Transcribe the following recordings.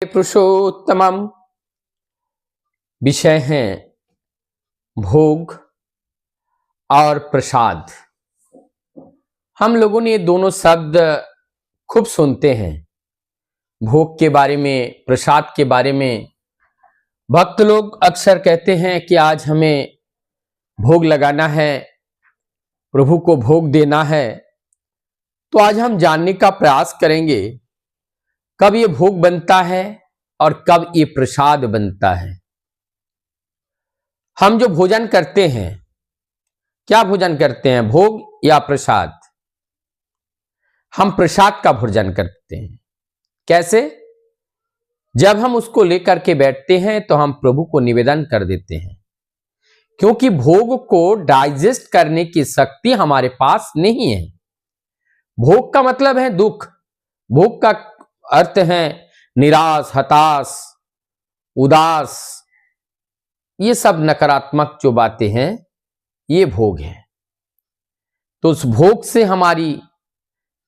पुरुषोत्तमम। विषय है भोग और प्रसाद। हम लोगों ने ये दोनों शब्द खूब सुनते हैं, भोग के बारे में, प्रसाद के बारे में। भक्त लोग अक्सर कहते हैं कि आज हमें भोग लगाना है, प्रभु को भोग देना है। तो आज हम जानने का प्रयास करेंगे कब ये भोग बनता है और कब ये प्रसाद बनता है। हम जो भोजन करते हैं, क्या भोजन करते हैं, भोग या प्रसाद? हम प्रसाद का भोजन करते हैं। कैसे? जब हम उसको लेकर के बैठते हैं तो हम प्रभु को निवेदन कर देते हैं, क्योंकि भोग को डाइजेस्ट करने की शक्ति हमारे पास नहीं है। भोग का मतलब है दुख। भोग का अर्थ है निराश, हताश, उदास। ये सब नकारात्मक जो बातें हैं, ये भोग है। तो उस भोग से हमारी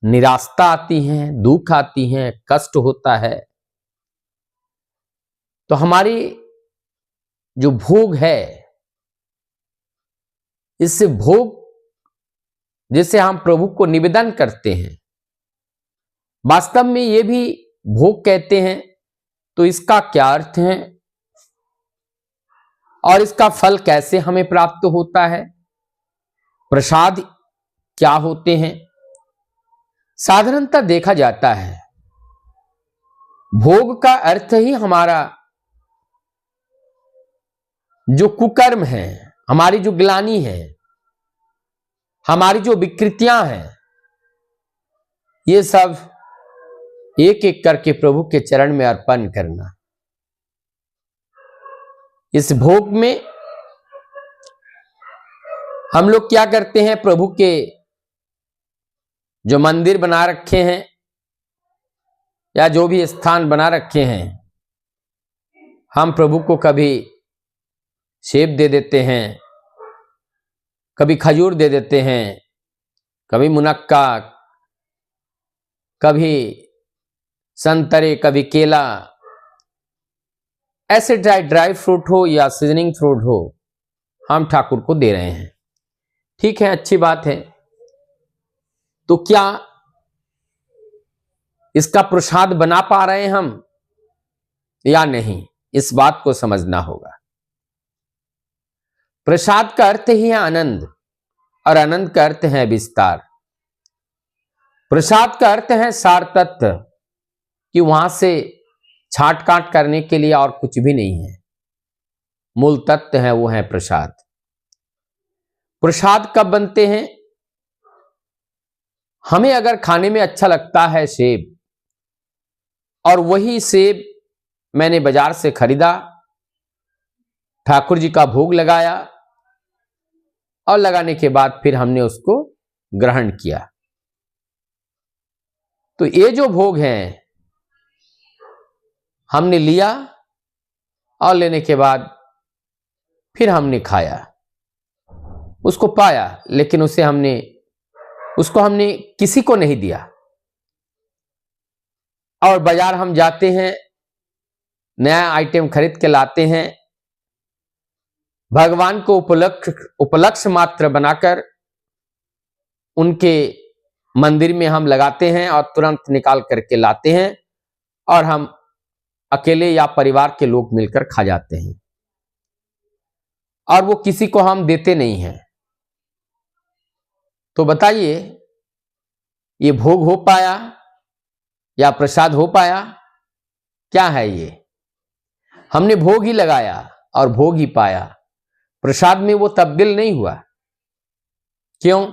निराशा आती है, दुख आती है, कष्ट होता है। तो हमारी जो भोग है, इससे भोग जिसे हम प्रभु को निवेदन करते हैं, वास्तव में ये भी भोग कहते हैं। तो इसका क्या अर्थ है और इसका फल कैसे हमें प्राप्त होता है? प्रसाद क्या होते हैं? साधारणतः देखा जाता है भोग का अर्थ ही हमारा जो कुकर्म है, हमारी जो ग्लानि है, हमारी जो विकृतियां हैं, ये सब एक एक करके प्रभु के चरण में अर्पण करना। इस भोग में हम लोग क्या करते हैं, प्रभु के जो मंदिर बना रखे हैं या जो भी स्थान बना रखे हैं, हम प्रभु को कभी सेब दे देते हैं, कभी खजूर दे देते हैं, कभी मुनक्का, कभी संतरे, कभी केला। ऐसे ड्राई फ्रूट हो या सीजनिंग फ्रूट हो, हम ठाकुर को दे रहे हैं। ठीक है, अच्छी बात है। तो क्या इसका प्रसाद बना पा रहे हैं हम या नहीं? इस बात को समझना होगा। प्रसाद का अर्थ ही है आनंद, और आनंद का अर्थ है विस्तार। प्रसाद का अर्थ है सार तत्व, कि वहां से छांट काट करने के लिए और कुछ भी नहीं है। मूल तत्व है, वो है प्रसाद। प्रसाद कब बनते हैं? हमें अगर खाने में अच्छा लगता है सेब, और वही सेब मैंने बाजार से खरीदा, ठाकुर जी का भोग लगाया, और लगाने के बाद फिर हमने उसको ग्रहण किया, तो ये जो भोग है हमने लिया, और लेने के बाद फिर हमने खाया, उसको पाया, लेकिन उसको हमने किसी को नहीं दिया। और बाजार हम जाते हैं, नया आइटम खरीद के लाते हैं, भगवान को उपलक्ष्य मात्र बनाकर उनके मंदिर में हम लगाते हैं और तुरंत निकाल करके लाते हैं, और हम अकेले या परिवार के लोग मिलकर खा जाते हैं, और वो किसी को हम देते नहीं हैं। तो बताइए, ये भोग हो पाया या प्रसाद हो पाया? क्या है ये? हमने भोग ही लगाया और भोग ही पाया, प्रसाद में वो तब्दील नहीं हुआ। क्यों?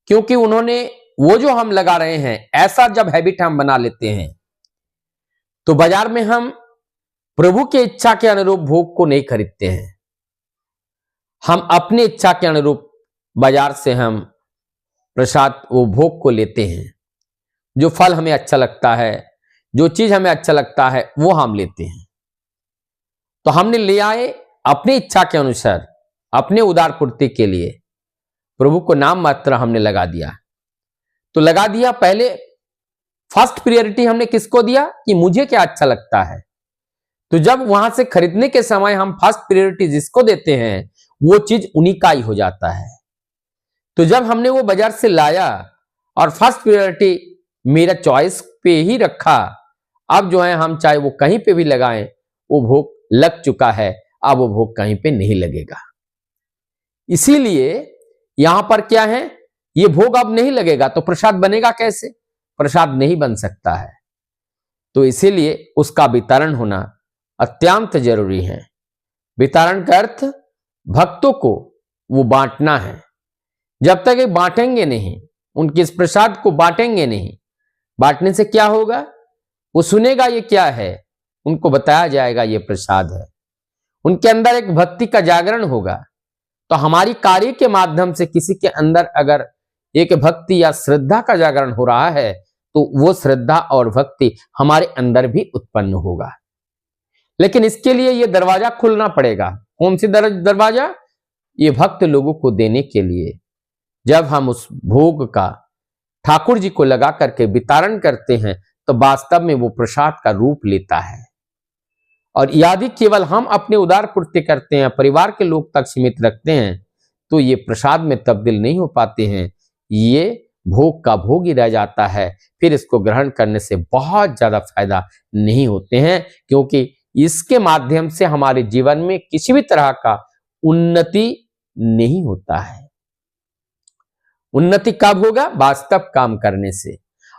क्योंकि उन्होंने वो जो हम लगा रहे हैं, ऐसा जब हैबिट हम बना लेते हैं, तो बाजार में हम प्रभु के इच्छा के अनुरूप भोग को नहीं खरीदते हैं। हम अपने इच्छा के अनुरूप बाजार से हम प्रसाद, वो भोग को लेते हैं। जो फल हमें अच्छा लगता है, जो चीज हमें अच्छा लगता है, वो हम लेते हैं। तो हमने ले आए अपनी इच्छा के अनुसार, अपने उदार पूर्ति के लिए, प्रभु को नाम मात्र हमने लगा दिया। तो लगा दिया, पहले फर्स्ट प्रायोरिटी हमने किसको दिया कि मुझे क्या अच्छा लगता है। तो जब वहां से खरीदने के समय हम फर्स्ट प्रायोरिटी जिसको देते हैं वो चीज उन्हीं का ही हो जाता है। तो जब हमने वो बाजार से लाया और फर्स्ट प्रायोरिटी मेरा चॉइस पे ही रखा, अब जो है हम चाहे वो कहीं पे भी लगाएं वो भोग लग चुका है, अब वो भोग कहीं पे नहीं लगेगा। इसीलिए यहां पर क्या है, ये भोग अब नहीं लगेगा तो प्रसाद बनेगा कैसे, प्रसाद नहीं बन सकता है। तो इसीलिए उसका वितरण होना अत्यंत जरूरी है। वितरण का अर्थ भक्तों को वो बांटना है। जब तक ये बांटेंगे नहीं, उनके इस प्रसाद को बांटेंगे नहीं, बांटने से क्या होगा, वो सुनेगा ये क्या है, उनको बताया जाएगा ये प्रसाद है, उनके अंदर एक भक्ति का जागरण होगा। तो हमारी कार्य के माध्यम से किसी के अंदर अगर एक भक्ति या श्रद्धा का जागरण हो रहा है तो वो श्रद्धा और भक्ति हमारे अंदर भी उत्पन्न होगा। लेकिन इसके लिए ये दरवाजा खुलना पड़ेगा। कौन सी दरवाजा, ये भक्त लोगों को देने के लिए। जब हम उस भोग का ठाकुर जी को लगा करके वितरण करते हैं तो वास्तव में वो प्रसाद का रूप लेता है। और यदि केवल हम अपने उदार पूर्ति करते हैं, परिवार के लोग तक सीमित रखते हैं, तो ये प्रसाद में तब्दील नहीं हो पाते हैं, ये भोग का भोग ही रह जाता है। फिर इसको ग्रहण करने से बहुत ज्यादा फायदा नहीं होते हैं, क्योंकि इसके माध्यम से हमारे जीवन में किसी भी तरह का उन्नति नहीं होता है। उन्नति कब होगा, वास्तव काम करने से।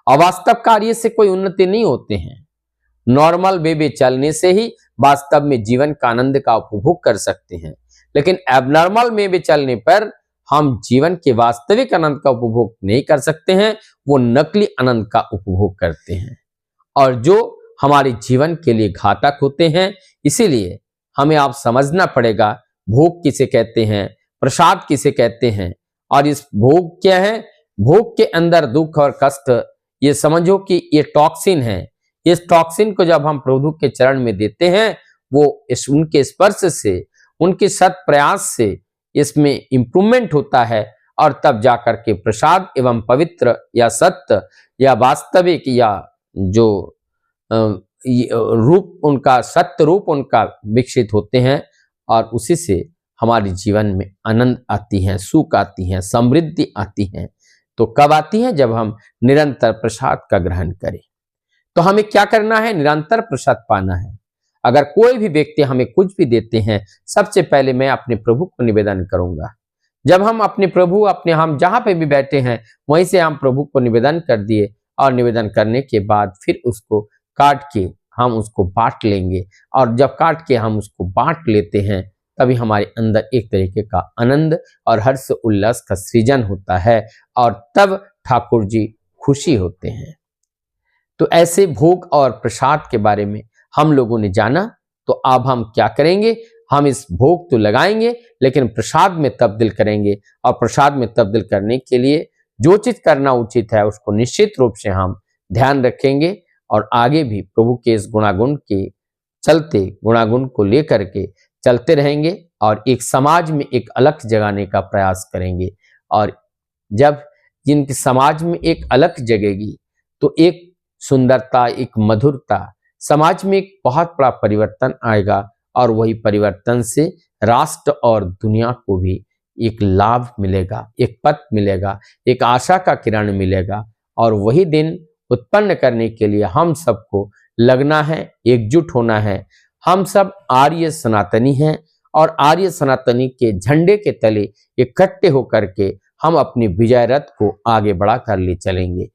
अवास्तव कार्य से कोई उन्नति नहीं होते हैं। नॉर्मल वे में चलने से ही वास्तव में जीवन का आनंद का उपभोग कर सकते हैं, लेकिन एबनॉर्मल वे में चलने पर हम जीवन के वास्तविक आनंद का उपभोग नहीं कर सकते हैं, वो नकली आनंद का उपभोग करते हैं और जो हमारे जीवन के लिए घातक होते हैं। इसीलिए हमें आप समझना पड़ेगा भोग किसे कहते हैं, प्रसाद किसे कहते हैं, और इस भोग क्या है। भोग के अंदर दुख और कष्ट, ये समझो कि ये टॉक्सिन है। इस टॉक्सिन को जब हम प्रभु के चरण में देते हैं, वो उनके स्पर्श से, उनके सत प्रयास से इसमें इंप्रूवमेंट होता है और तब जाकर के प्रसाद एवं पवित्र या सत्य या वास्तविक या जो रूप उनका, सत्य रूप उनका विकसित होते हैं और उसी से हमारे जीवन में आनंद आती है, सुख आती है, समृद्धि आती है। तो कब आती है, जब हम निरंतर प्रसाद का ग्रहण करें। तो हमें क्या करना है, निरंतर प्रसाद पाना है। अगर कोई भी व्यक्ति हमें कुछ भी देते हैं, सबसे पहले मैं अपने प्रभु को निवेदन करूंगा। जब हम अपने प्रभु, अपने हम जहां पे भी बैठे हैं वहीं से हम प्रभु को निवेदन कर दिए और निवेदन करने के बाद फिर उसको काट के हम उसको बांट लेंगे। और जब काट के हम उसको बांट लेते हैं तभी हमारे अंदर एक तरीके का आनंद और हर्ष उल्लास का सृजन होता है और तब ठाकुर जी खुशी होते हैं। तो ऐसे भोग और प्रसाद के बारे में हम लोगों ने जाना। तो अब हम क्या करेंगे, हम इस भोग तो लगाएंगे लेकिन प्रसाद में तब्दील करेंगे। और प्रसाद में तब्दील करने के लिए जो चीज करना उचित है उसको निश्चित रूप से हम ध्यान रखेंगे और आगे भी प्रभु के इस गुणागुण के चलते, गुणागुण को लेकर के चलते रहेंगे और एक समाज में एक अलख जगाने का प्रयास करेंगे। और जब जिनके समाज में एक अलख जगेगी तो एक सुंदरता, एक मधुरता, समाज में एक बहुत बड़ा परिवर्तन आएगा और वही परिवर्तन से राष्ट्र और दुनिया को भी एक लाभ मिलेगा, एक पथ मिलेगा, एक आशा का किरण मिलेगा। और वही दिन उत्पन्न करने के लिए हम सबको लगना है, एकजुट होना है। हम सब आर्य सनातनी हैं और आर्य सनातनी के झंडे के तले इकट्ठे होकर के हम अपनी विजय रथ को आगे बढ़ा कर ले चलेंगे।